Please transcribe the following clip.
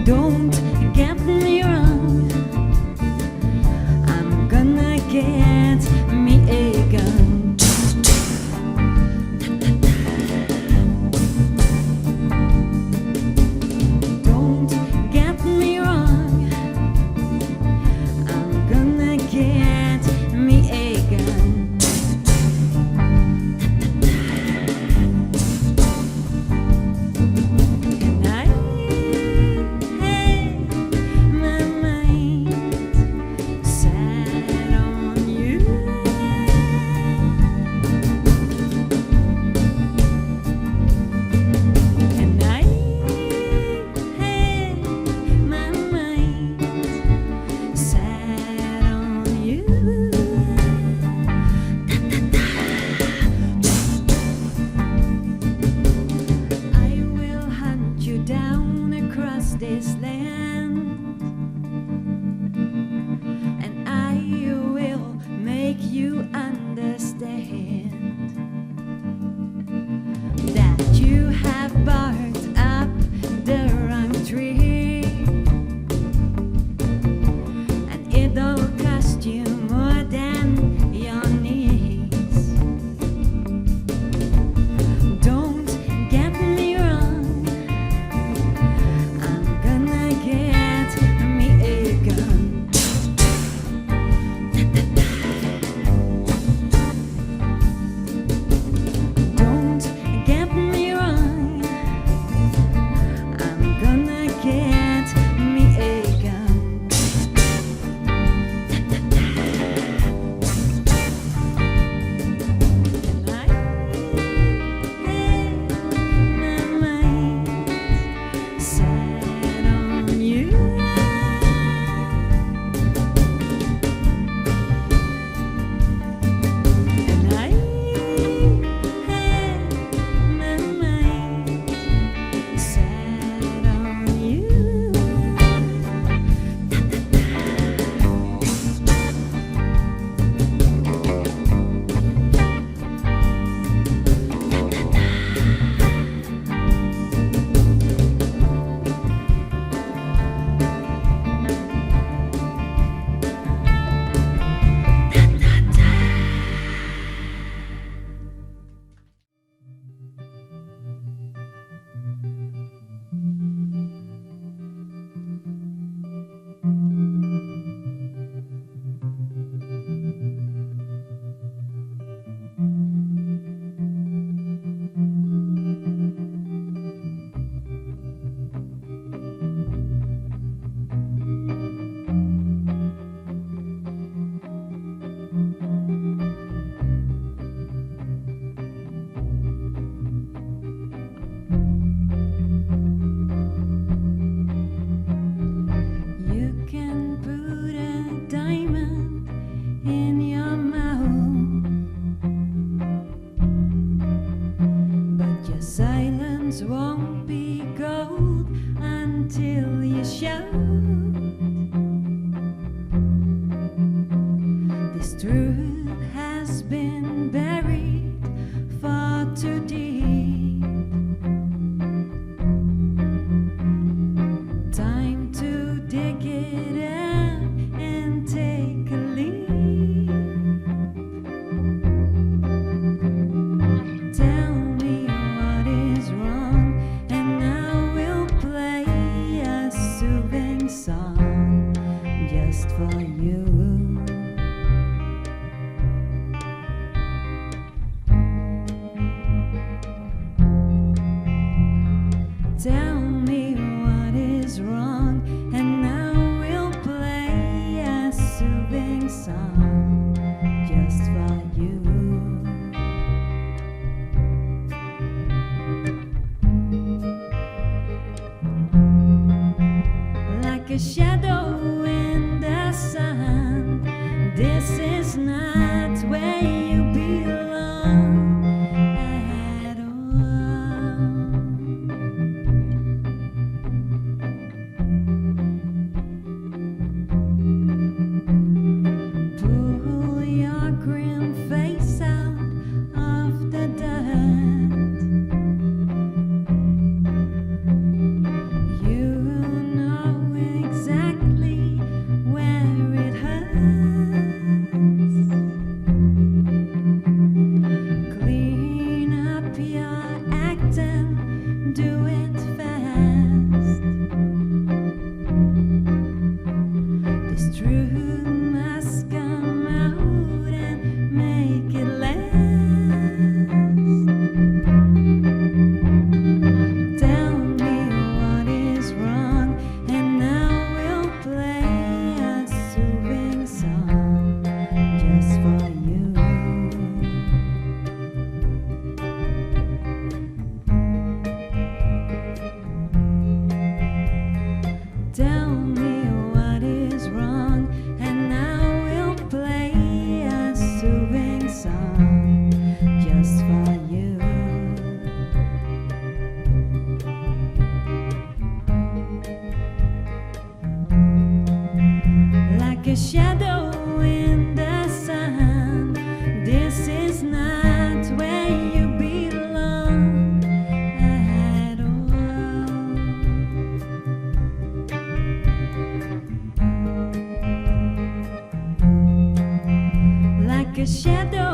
Don't get me wrong, I'm gonna get me a gun. Don't get me wrong, I'm gonna get me a gun. And I had my mind set on you. And I had my mind set on you. I will hunt you down across this land, and I will make you understand that you have barked up the wrong tree, and it'll cost you more than your knees. Don't get me wrong, I'm gonna get me a gun. Don't get me wrong, I'm gonna get me a gun. And I had my mind set on you. And I had my mind set on you. You can put a diamond in your mouth, but your silence won't be gold until you shout. This truth has been buried far too deep. Time to dig it out and take a leap. Tell me what is wrong, and I will play a soothing song just for you. Tell me what is wrong, and I will play a soothing song just for you. Like a shadow in the sun, this is not where you belong at all. Pull your grim face out of the dirt. You know a shadow in the sun. This is not where you belong at all. Like a shadow